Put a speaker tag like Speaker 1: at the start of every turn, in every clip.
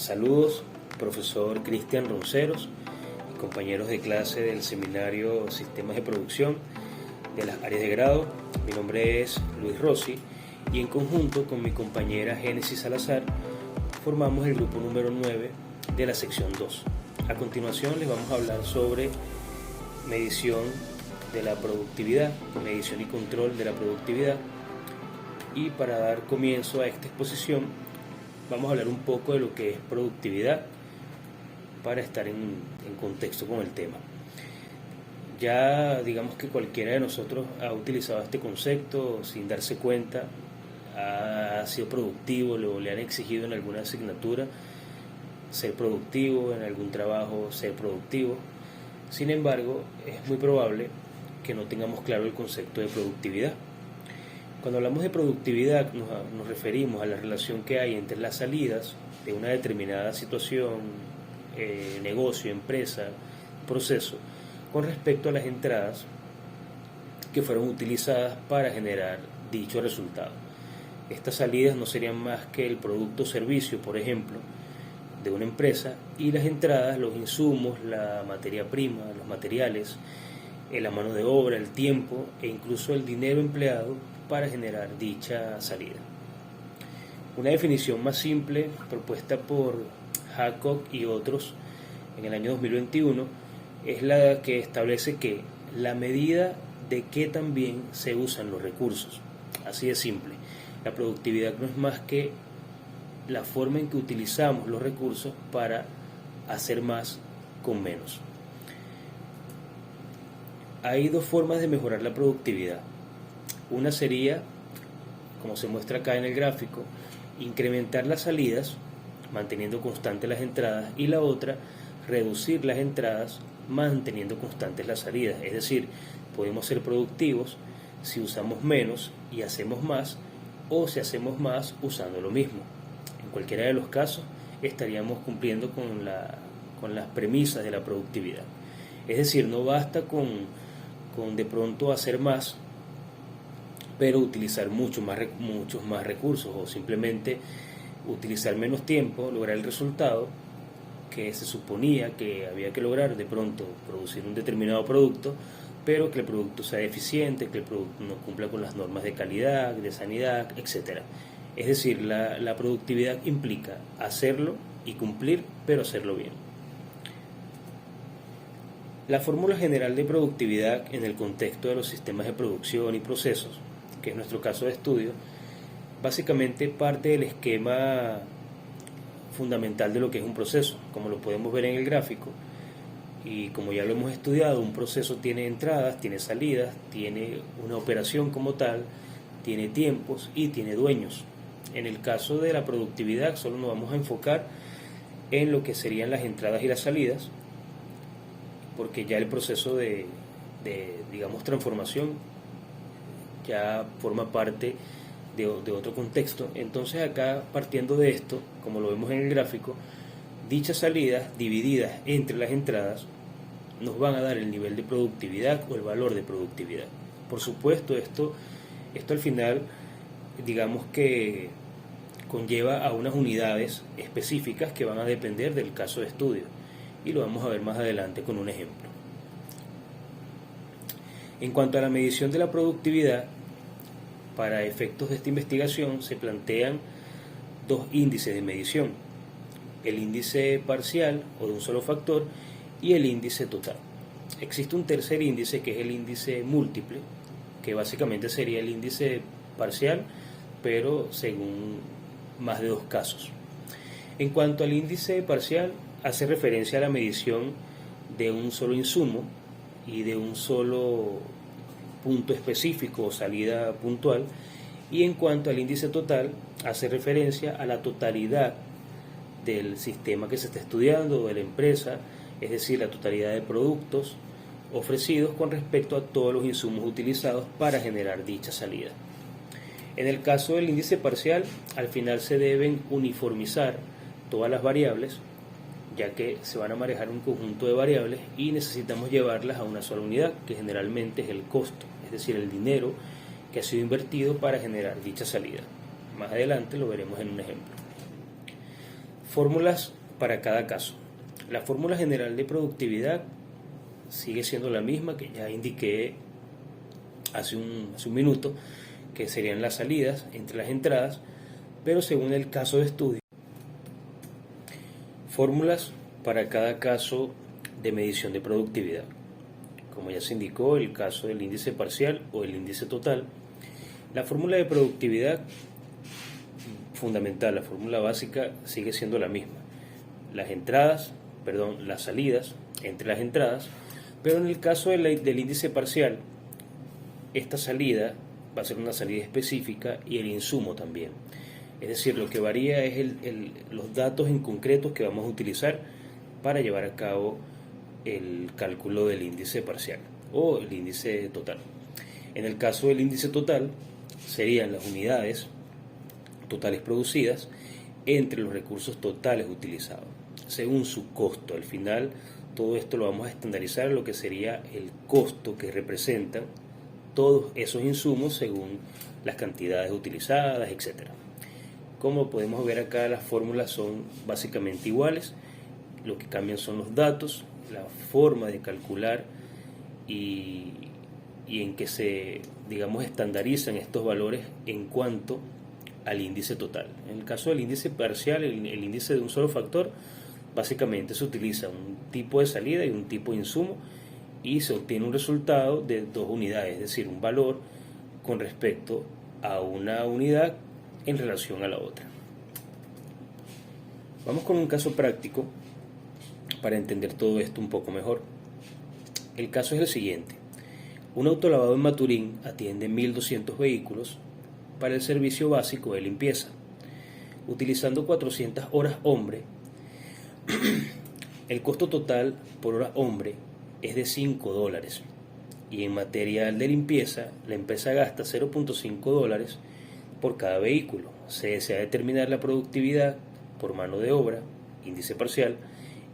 Speaker 1: Saludos, profesor Cristian Ronceros y compañeros de clase del seminario Sistemas de Producción de las áreas de grado. Mi nombre es Luis Rossi y en conjunto con mi compañera Génesis Salazar formamos el grupo número 9 de la sección 2. A continuación les vamos a hablar sobre medición de la productividad, medición y control de la productividad. Y para dar comienzo a esta exposición vamos a hablar un poco de lo que es productividad para estar en contexto con el tema. Ya digamos que cualquiera de nosotros ha utilizado este concepto sin darse cuenta, ha sido productivo, le han exigido en alguna asignatura ser productivo, en algún trabajo ser productivo. Sin embargo, es muy probable que no tengamos claro el concepto de productividad. Cuando hablamos de productividad nos referimos a la relación que hay entre las salidas de una determinada situación, negocio, empresa, proceso, con respecto a las entradas que fueron utilizadas para generar dicho resultado. Estas salidas no serían más que el producto o servicio, por ejemplo, de una empresa, y las entradas, los insumos, la materia prima, los materiales, la mano de obra, el tiempo e incluso el dinero empleado para generar dicha salida. Una definición más simple propuesta por Hancock y otros en el año 2021 es la que establece que la medida de qué también se usan los recursos. Así de simple. La productividad no es más que la forma en que utilizamos los recursos para hacer más con menos. Hay dos formas de mejorar la productividad. Una sería, como se muestra acá en el gráfico, incrementar las salidas, manteniendo constantes las entradas, y la otra, reducir las entradas, manteniendo constantes las salidas. Es decir, podemos ser productivos si usamos menos y hacemos más, o si hacemos más usando lo mismo. En cualquiera de los casos, estaríamos cumpliendo con las premisas de la productividad. Es decir, no basta con de pronto hacer más, pero utilizar muchos más recursos, o simplemente utilizar menos tiempo, lograr el resultado que se suponía que había que lograr, de pronto producir un determinado producto, pero que el producto sea eficiente, que el producto no cumpla con las normas de calidad, de sanidad, etc. Es decir, la productividad implica hacerlo y cumplir, pero hacerlo bien. La fórmula general de productividad en el contexto de los sistemas de producción y procesos, que es nuestro caso de estudio, básicamente parte del esquema fundamental de lo que es un proceso, como lo podemos ver en el gráfico. Y como ya lo hemos estudiado, un proceso tiene entradas, tiene salidas, tiene una operación como tal, tiene tiempos y tiene dueños. En el caso de la productividad solo nos vamos a enfocar en lo que serían las entradas y las salidas, porque ya el proceso de digamos, transformación ya forma parte de otro contexto. Entonces acá, partiendo de esto, como lo vemos en el gráfico, dichas salidas divididas entre las entradas nos van a dar el nivel de productividad o el valor de productividad. Por supuesto, esto al final, digamos que conlleva a unas unidades específicas que van a depender del caso de estudio, y lo vamos a ver más adelante con un ejemplo. En cuanto a la medición de la productividad, para efectos de esta investigación se plantean dos índices de medición: el índice parcial o de un solo factor y el índice total. Existe un tercer índice que es el índice múltiple, que básicamente sería el índice parcial, pero según más de dos casos. En cuanto al índice parcial, hace referencia a la medición de un solo insumo y de un solo punto específico o salida puntual, y en cuanto al índice total, hace referencia a la totalidad del sistema que se está estudiando, de la empresa, es decir, la totalidad de productos ofrecidos con respecto a todos los insumos utilizados para generar dicha salida. En el caso del índice parcial, al final se deben uniformizar todas las variables, ya que se van a manejar un conjunto de variables y necesitamos llevarlas a una sola unidad, que generalmente es el costo, es decir, el dinero que ha sido invertido para generar dicha salida. Más adelante lo veremos en un ejemplo. Fórmulas para cada caso. La fórmula general de productividad sigue siendo la misma que ya indiqué hace un minuto, que serían las salidas entre las entradas, pero según el caso de estudio. Fórmulas para cada caso de medición de productividad. Como ya se indicó, el caso del índice parcial o el índice total. La fórmula de productividad fundamental, la fórmula básica, sigue siendo la misma. Las salidas entre las entradas, pero en el caso del índice parcial, esta salida va a ser una salida específica y el insumo también. Es decir, lo que varía es los datos en concretos que vamos a utilizar para llevar a cabo el cálculo del índice parcial o el índice total. En el caso del índice total, serían las unidades totales producidas entre los recursos totales utilizados, según su costo. Al final, todo esto lo vamos a estandarizar a lo que sería el costo que representan todos esos insumos según las cantidades utilizadas, etc. Como podemos ver acá, las fórmulas son básicamente iguales, lo que cambian son los datos, la forma de calcular y en que se, estandarizan estos valores en cuanto al índice total. En el caso del índice parcial, el índice de un solo factor, básicamente se utiliza un tipo de salida y un tipo de insumo y se obtiene un resultado de dos unidades, es decir, un valor con respecto a una unidad en relación a la otra. Vamos con un caso práctico para entender todo esto un poco mejor. El caso es el siguiente. Un autolavado en Maturín atiende 1.200 vehículos para el servicio básico de limpieza, utilizando 400 horas hombre. El costo total por hora hombre es de $5 y en material de limpieza la empresa gasta $0.5 por cada vehículo. Se desea determinar la productividad por mano de obra, índice parcial,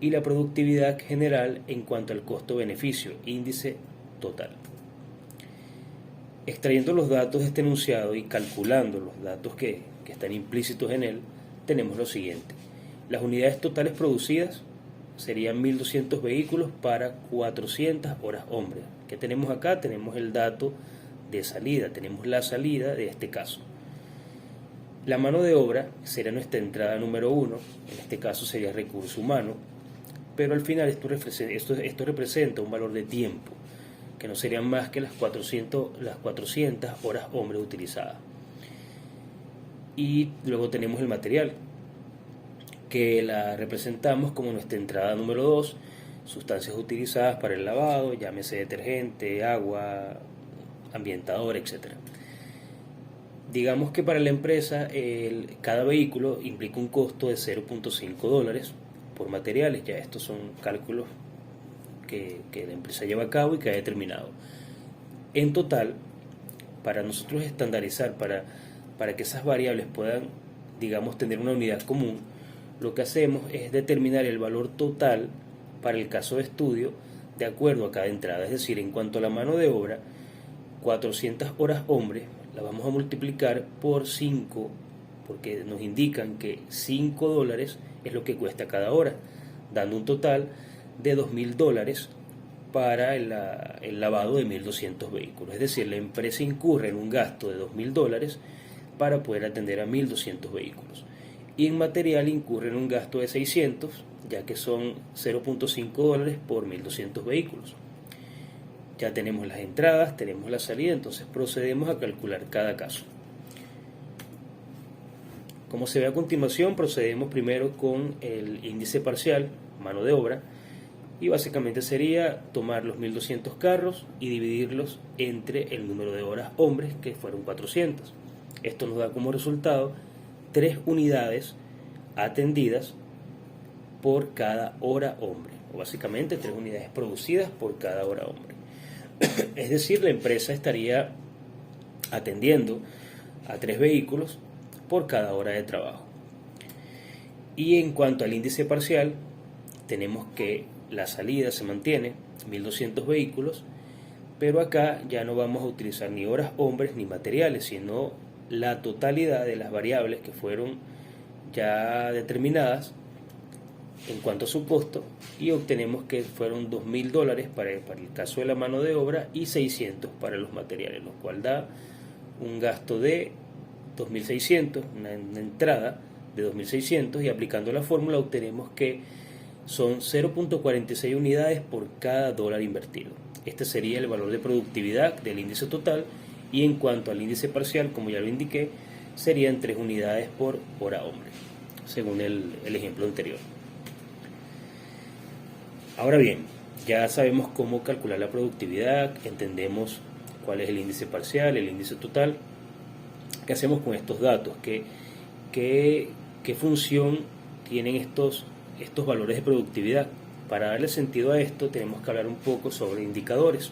Speaker 1: y la productividad general en cuanto al costo-beneficio, índice total. Extrayendo los datos de este enunciado y calculando los datos que están implícitos en él, tenemos lo siguiente. Las unidades totales producidas serían 1.200 vehículos para 400 horas hombre. ¿Qué tenemos acá? Tenemos el dato de salida, tenemos la salida de este caso. La mano de obra será nuestra entrada número 1, en este caso sería recurso humano, pero al final esto representa un valor de tiempo, que no serían más que las 400 horas hombre utilizadas. Y luego tenemos el material, que la representamos como nuestra entrada número 2, sustancias utilizadas para el lavado, llámese detergente, agua, ambientador, etc. Digamos que para la empresa cada vehículo implica un costo de $0.5 por materiales. Ya estos son cálculos que la empresa lleva a cabo y que ha determinado. En total, para nosotros estandarizar, para que esas variables puedan, tener una unidad común, lo que hacemos es determinar el valor total para el caso de estudio de acuerdo a cada entrada. Es decir, en cuanto a la mano de obra, 400 horas hombre la vamos a multiplicar por 5, porque nos indican que $5 es lo que cuesta cada hora, dando un total de $2.000 para el lavado de 1.200 vehículos. Es decir, la empresa incurre en un gasto de $2.000 para poder atender a 1.200 vehículos. Y en material incurre en un gasto de 600, ya que son $0.5 por 1.200 vehículos. Ya tenemos las entradas, tenemos la salida, entonces procedemos a calcular cada caso. Como se ve a continuación, procedemos primero con el índice parcial, mano de obra, y básicamente sería tomar los 1.200 carros y dividirlos entre el número de horas hombres, que fueron 400. Esto nos da como resultado 3 unidades atendidas por cada hora hombre, o básicamente 3 unidades producidas por cada hora hombre. Es decir, la empresa estaría atendiendo a 3 vehículos por cada hora de trabajo. Y en cuanto al índice parcial, tenemos que la salida se mantiene, 1.200 vehículos, pero acá ya no vamos a utilizar ni horas hombres ni materiales, sino la totalidad de las variables que fueron ya determinadas en cuanto a su costo y obtenemos que fueron $2.000 para el caso de la mano de obra y 600 para los materiales, lo cual da un gasto de 2.600, una entrada de 2.600, y aplicando la fórmula obtenemos que son 0.46 unidades por cada dólar invertido. Este sería el valor de productividad del índice total, y en cuanto al índice parcial, como ya lo indiqué, serían 3 unidades por hora hombre, según el ejemplo anterior. Ahora bien, ya sabemos cómo calcular la productividad, entendemos cuál es el índice parcial, el índice total. ¿Qué hacemos con estos datos? ¿Qué función tienen estos valores de productividad? Para darle sentido a esto tenemos que hablar un poco sobre indicadores.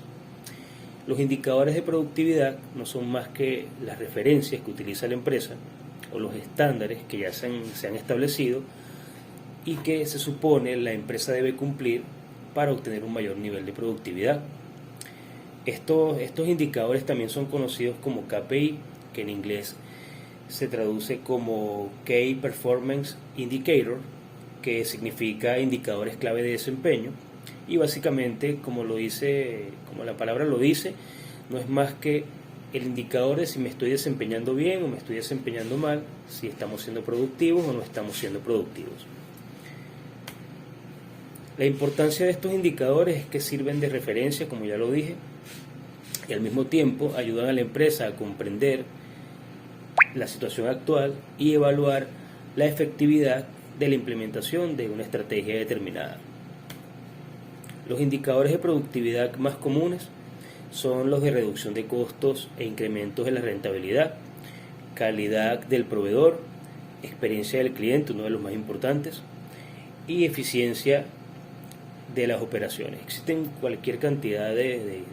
Speaker 1: Los indicadores de productividad no son más que las referencias que utiliza la empresa o los estándares que ya se han establecido y que se supone la empresa debe cumplir para obtener un mayor nivel de productividad. Estos indicadores también son conocidos como KPI, que en inglés se traduce como Key Performance Indicator, que significa indicadores clave de desempeño, y básicamente, como la palabra lo dice, no es más que el indicador de si me estoy desempeñando bien o me estoy desempeñando mal, si estamos siendo productivos o no estamos siendo productivos. La importancia de estos indicadores es que sirven de referencia, como ya lo dije, y al mismo tiempo ayudan a la empresa a comprender la situación actual y evaluar la efectividad de la implementación de una estrategia determinada. Los indicadores de productividad más comunes son los de reducción de costos e incrementos de la rentabilidad, calidad del proveedor, experiencia del cliente, uno de los más importantes, y eficiencia de las operaciones. Existen cualquier cantidad de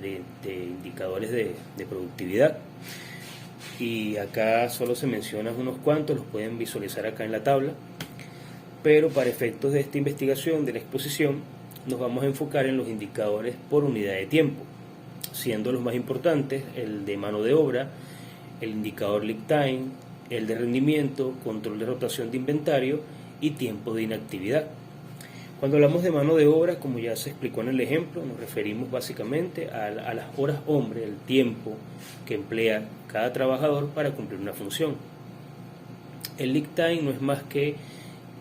Speaker 1: indicadores de productividad, y acá solo se mencionan unos cuantos, los pueden visualizar acá en la tabla, pero para efectos de esta investigación, de la exposición, nos vamos a enfocar en los indicadores por unidad de tiempo, siendo los más importantes el de mano de obra, el indicador lead time, el de rendimiento, control de rotación de inventario y tiempo de inactividad. Cuando hablamos de mano de obra, como ya se explicó en el ejemplo, nos referimos básicamente a las horas hombre, el tiempo que emplea cada trabajador para cumplir una función. El lead time no es más que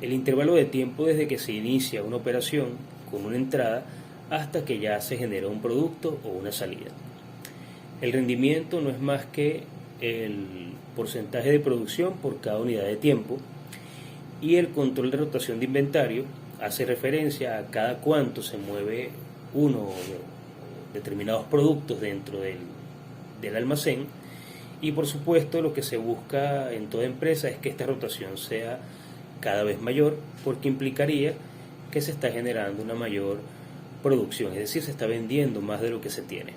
Speaker 1: el intervalo de tiempo desde que se inicia una operación con una entrada hasta que ya se genera un producto o una salida. El rendimiento no es más que el porcentaje de producción por cada unidad de tiempo, y el control de rotación de inventario hace referencia a cada cuánto se mueve uno o determinados productos dentro del almacén, y por supuesto lo que se busca en toda empresa es que esta rotación sea cada vez mayor, porque implicaría que se está generando una mayor producción, es decir, se está vendiendo más de lo que se tiene.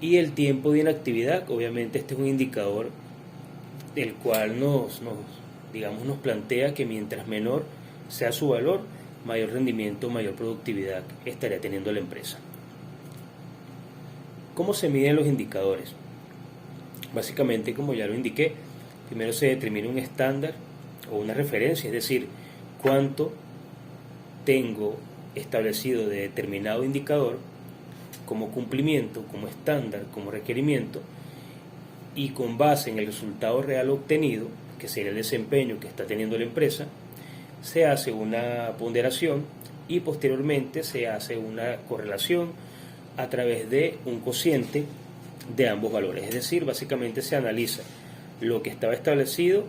Speaker 1: Y el tiempo de inactividad, obviamente este es un indicador del cual nos plantea que mientras menor sea su valor, mayor rendimiento, mayor productividad estaría teniendo la empresa. ¿Cómo se miden los indicadores? Básicamente, como ya lo indiqué, primero se determina un estándar o una referencia, es decir, cuánto tengo establecido de determinado indicador como cumplimiento, como estándar, como requerimiento, y con base en el resultado real obtenido, que sería el desempeño que está teniendo la empresa, se hace una ponderación y posteriormente se hace una correlación a través de un cociente de ambos valores. Es decir, básicamente se analiza lo que estaba establecido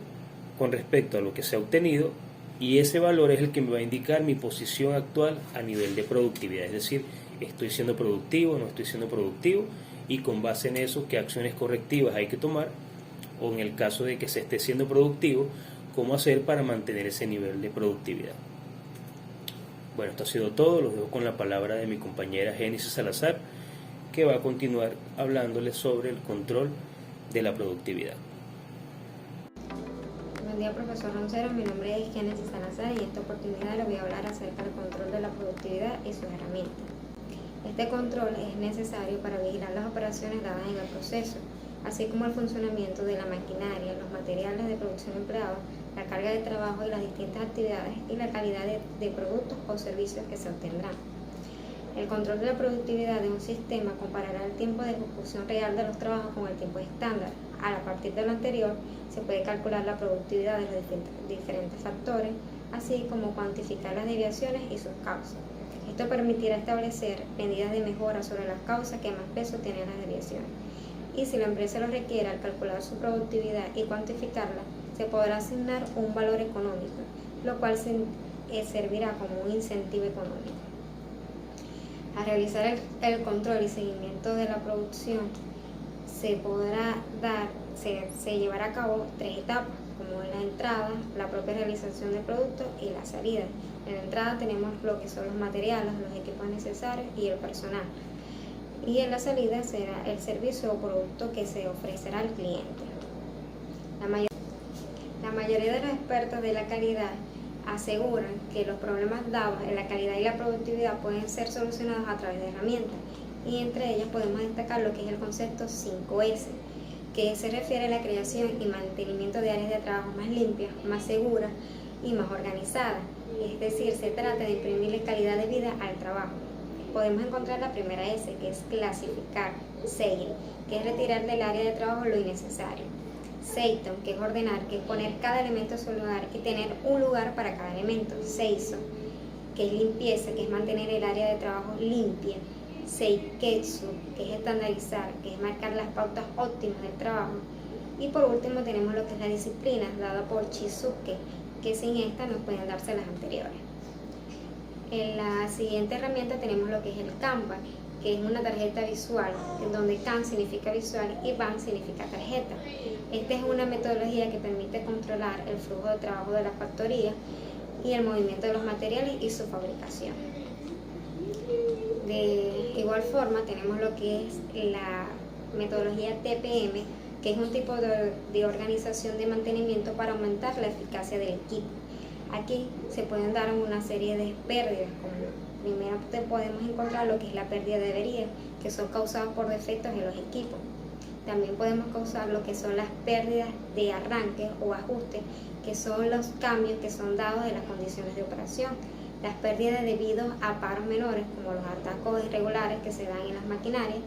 Speaker 1: con respecto a lo que se ha obtenido, y ese valor es el que me va a indicar mi posición actual a nivel de productividad. Es decir, estoy siendo productivo, no estoy siendo productivo, y con base en eso, qué acciones correctivas hay que tomar, o en el caso de que se esté siendo productivo, cómo hacer para mantener ese nivel de productividad. Bueno, esto ha sido todo. Los dejo con la palabra de mi compañera Génesis Salazar, que va a continuar hablándoles sobre el control de la productividad.
Speaker 2: Buen día, profesor Roncero. Mi nombre es Génesis Salazar y en esta oportunidad le voy a hablar acerca del control de la productividad y sus herramientas. Este control es necesario para vigilar las operaciones dadas en el proceso, así como el funcionamiento de la maquinaria, los materiales de producción empleados, la carga de trabajo y las distintas actividades y la calidad de productos o servicios que se obtendrán. El control de la productividad de un sistema comparará el tiempo de ejecución real de los trabajos con el tiempo estándar. A partir de lo anterior, se puede calcular la productividad de los diferentes factores, así como cuantificar las desviaciones y sus causas. Esto permitirá establecer medidas de mejora sobre las causas que más peso tienen las desviaciones. Y si la empresa lo requiere, al calcular su productividad y cuantificarla, se podrá asignar un valor económico, lo cual servirá como un incentivo económico. Al realizar el control y seguimiento de la producción, se llevará a cabo 3 etapas, como la entrada, la propia realización del producto y la salida. En la entrada tenemos lo que son los materiales, los equipos necesarios y el personal. Y en la salida será el servicio o producto que se ofrecerá al cliente. La mayoría de los expertos de la calidad aseguran que los problemas dados en la calidad y la productividad pueden ser solucionados a través de herramientas, y entre ellas podemos destacar lo que es el concepto 5S, que se refiere a la creación y mantenimiento de áreas de trabajo más limpias, más seguras y más organizadas. Es decir, se trata de imprimirle calidad de vida al trabajo. Podemos encontrar la primera S, que es clasificar, Seil, que es retirar del área de trabajo lo innecesario. Seiton, que es ordenar, que es poner cada elemento en su lugar y tener un lugar para cada elemento. Seiso, que es limpieza, que es mantener el área de trabajo limpia. Seiketsu, que es estandarizar, que es marcar las pautas óptimas del trabajo. Y por último tenemos lo que es la disciplina, dada por Shizuke, que sin esta no pueden darse las anteriores. En la siguiente herramienta tenemos lo que es el Kanban, que es una tarjeta visual, en donde Kan significa visual y Ban significa tarjeta. Esta es una metodología que permite controlar el flujo de trabajo de la factoría y el movimiento de los materiales y su fabricación. De igual forma tenemos lo que es la metodología TPM, que es un tipo de organización de mantenimiento para aumentar la eficacia del equipo. Aquí se pueden dar una serie de pérdidas, como primero podemos encontrar lo que es la pérdida de averías, que son causadas por defectos en los equipos. También podemos causar lo que son las pérdidas de arranque o ajuste, que son los cambios que son dados de las condiciones de operación. Las pérdidas debido a paros menores, como los atascos irregulares que se dan en las maquinarias.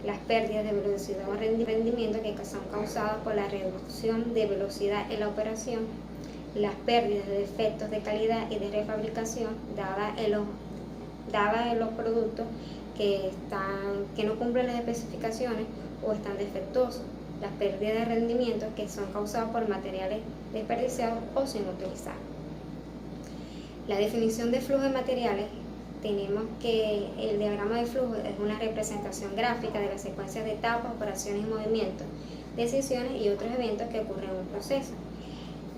Speaker 2: Las pérdidas de velocidad o rendimiento, que son causadas por la reducción de velocidad en la operación. Las pérdidas de defectos de calidad y de refabricación dadas en los productos que no cumplen las especificaciones o están defectuosos. Las pérdidas de rendimiento, que son causadas por materiales desperdiciados o sin utilizar. La definición de flujo de materiales, tenemos que el diagrama de flujo es una representación gráfica de las secuencias de etapas, operaciones y movimientos, decisiones y otros eventos que ocurren en un proceso.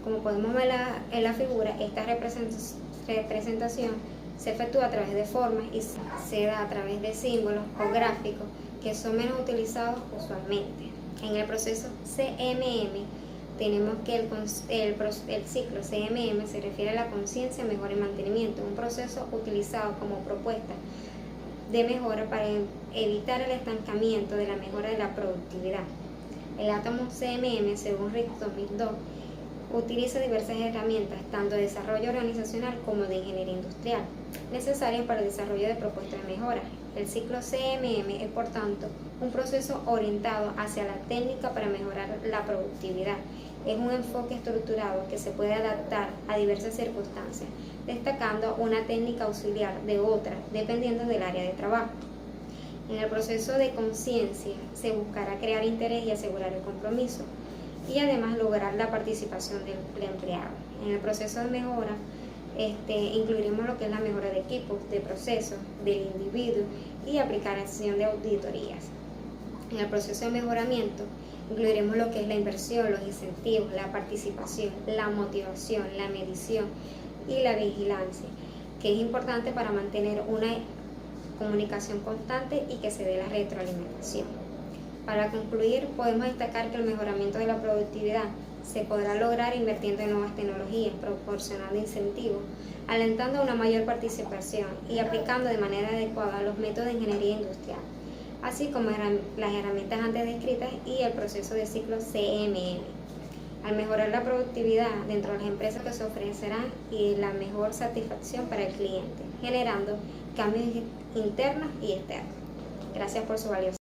Speaker 2: Como podemos ver en la figura, esta representación se efectúa a través de formas y se da a través de símbolos o gráficos que son menos utilizados usualmente. En el proceso CMM tenemos que el ciclo CMM se refiere a la conciencia, mejora y mantenimiento, un proceso utilizado como propuesta de mejora para evitar el estancamiento de la mejora de la productividad. El átomo CMM, según Rick 2002, utiliza diversas herramientas, tanto de desarrollo organizacional como de ingeniería industrial, necesarias para el desarrollo de propuestas de mejora. El ciclo CMM es, por tanto, un proceso orientado hacia la técnica para mejorar la productividad. Es un enfoque estructurado que se puede adaptar a diversas circunstancias, destacando una técnica auxiliar de otra, dependiendo del área de trabajo. En el proceso de conciencia se buscará crear interés y asegurar el compromiso, y además lograr la participación del empleado. En el proceso de mejora incluiremos lo que es la mejora de equipos, de procesos, del individuo y aplicación de auditorías. En el proceso de mejoramiento incluiremos lo que es la inversión, los incentivos, la participación, la motivación, la medición y la vigilancia, que es importante para mantener una comunicación constante y que se dé la retroalimentación. Para concluir, podemos destacar que el mejoramiento de la productividad se podrá lograr invirtiendo en nuevas tecnologías, proporcionando incentivos, alentando una mayor participación y aplicando de manera adecuada los métodos de ingeniería industrial, así como las herramientas antes descritas y el proceso de ciclo CMM. al mejorar la productividad dentro de las empresas que se ofrecerán y la mejor satisfacción para el cliente, generando cambios internos y externos. Gracias por su valiosa